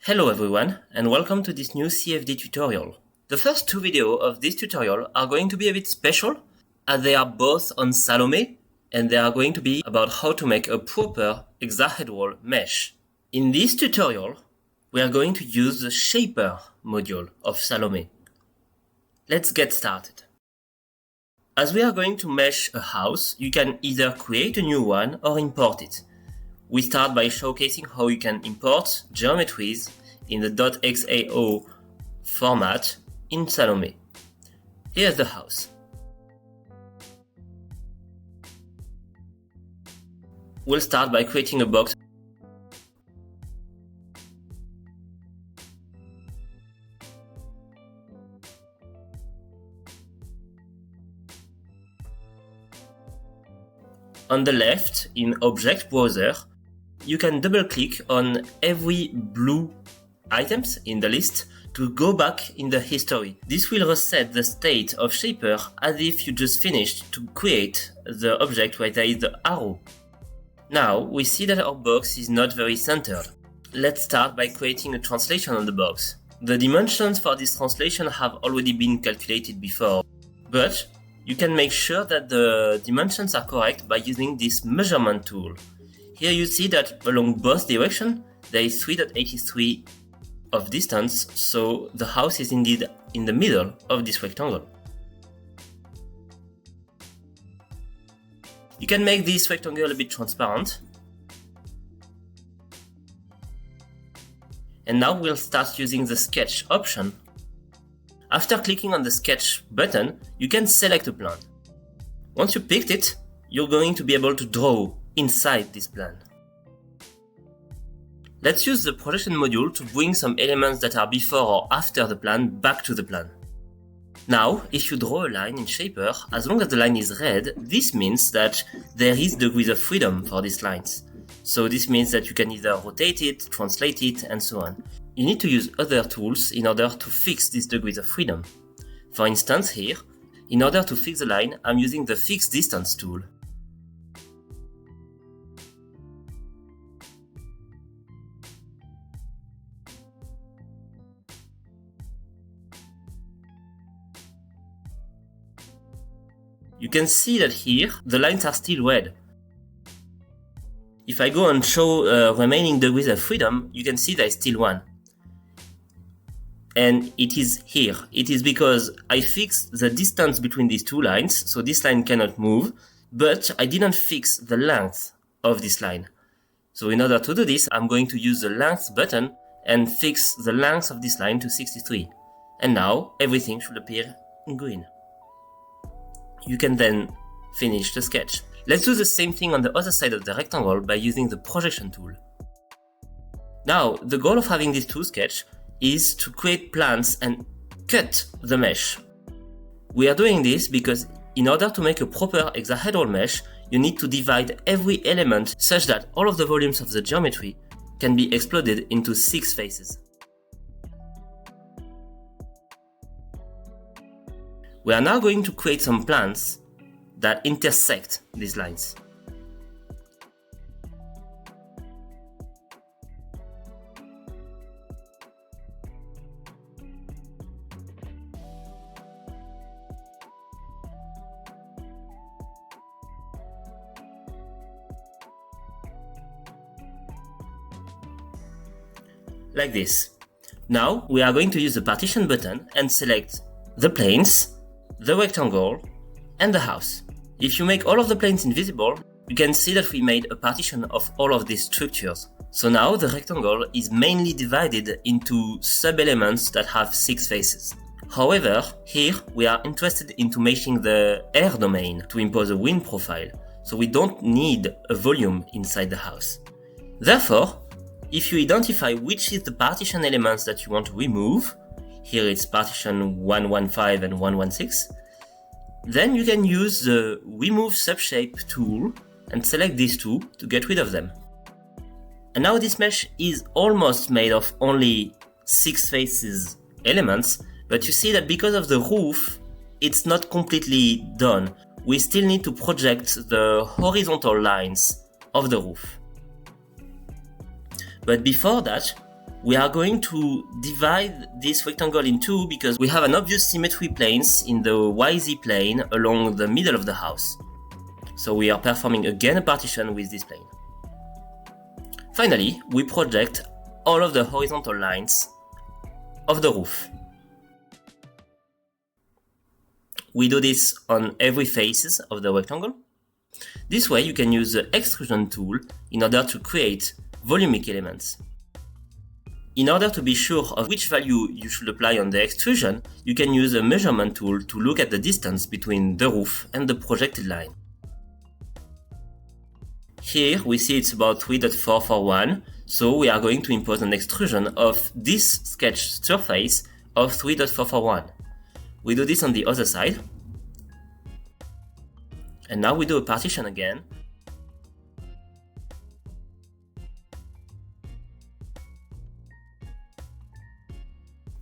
Hello everyone, and welcome to this new CFD tutorial. The first two videos of this tutorial are going to be a bit special, as they are both on Salome, and they are going to be about how to make a proper hexahedral mesh. In this tutorial, we are going to use the Shaper module of Salome. Let's get started. As we are going to mesh a house, you can either create a new one or import it. We start by showcasing how you can import geometries in the .xao format in Salome. Here's the house. We'll start by creating a box. On the left, in Object Browser, you can double-click on every blue items in the list to go back in the history. This will reset the state of Shaper as if you just finished to create the object where there is the arrow. Now we see that our box is not very centered. Let's start by creating a translation on the box. The dimensions for this translation have already been calculated before, but you can make sure that the dimensions are correct by using this measurement tool. Here you see that along both directions there is 3.83 of distance, so the house is indeed in the middle of this rectangle. You can make this rectangle a bit transparent. And now we'll start using the sketch option. After clicking on the sketch button, you can select a plan. Once you picked it, you're going to be able to draw inside this plan. Let's use the projection module to bring some elements that are before or after the plan back to the plan. Now, if you draw a line in Shaper, as long as the line is red, this means that there is degrees of freedom for these lines. So this means that you can either rotate it, translate it, and so on. You need to use other tools in order to fix these degrees of freedom. For instance here, in order to fix the line, I'm using the Fix Distance tool. You can see that here, the lines are still red. If I go and show remaining degrees of freedom, you can see there is still one. And it is here. It is because I fixed the distance between these two lines, so this line cannot move, but I didn't fix the length of this line. So in order to do this, I'm going to use the length button and fix the length of this line to 63. And now everything should appear in green. You can then finish the sketch. Let's do the same thing on the other side of the rectangle by using the projection tool. Now, the goal of having these two sketches is to create plans and cut the mesh. We are doing this because in order to make a proper hexahedral mesh, you need to divide every element such that all of the volumes of the geometry can be exploded into 6 faces. We are now going to create some plans that intersect these lines. Like this. Now we are going to use the partition button and select the planes, the rectangle, and the house. If you make all of the planes invisible, you can see that we made a partition of all of these structures. So now the rectangle is mainly divided into sub-elements that have 6 faces. However, here we are interested into meshing the air domain to impose a wind profile, so we don't need a volume inside the house. Therefore, if you identify which is the partition elements that you want to remove, here it's partition 115 and 116, then you can use the Remove Subshape tool and select these two to get rid of them. And now this mesh is almost made of only 6 faces elements, but you see that because of the roof, it's not completely done. We still need to project the horizontal lines of the roof. But before that, We are going to divide this rectangle in two because we have an obvious symmetry planes in the YZ plane along the middle of the house. So we are performing again a partition with this plane. Finally, we project all of the horizontal lines of the roof. We do this on every faces of the rectangle. This way you can use the extrusion tool in order to create volumic elements. In order to be sure of which value you should apply on the extrusion, you can use a measurement tool to look at the distance between the roof and the projected line. Here we see it's about 3.441, so we are going to impose an extrusion of this sketched surface of 3.441. We do this on the other side. And now we do a partition again.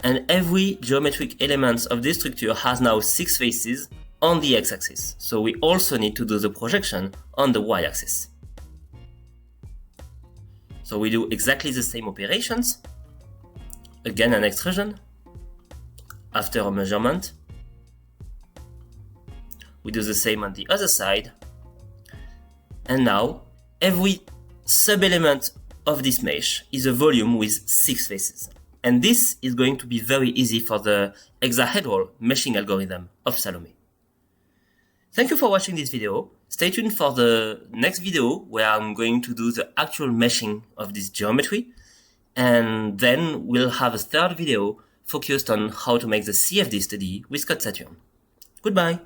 And every geometric element of this structure has now 6 faces on the x-axis. So we also need to do the projection on the y-axis. So we do exactly the same operations. Again, an extrusion. After a measurement. We do the same on the other side. And now, every sub-element of this mesh is a volume with 6 faces. And this is going to be very easy for the hexahedral meshing algorithm of Salome. Thank you for watching this video. Stay tuned for the next video where I'm going to do the actual meshing of this geometry. And then we'll have a third video focused on how to make the CFD study with Code Saturn. Goodbye!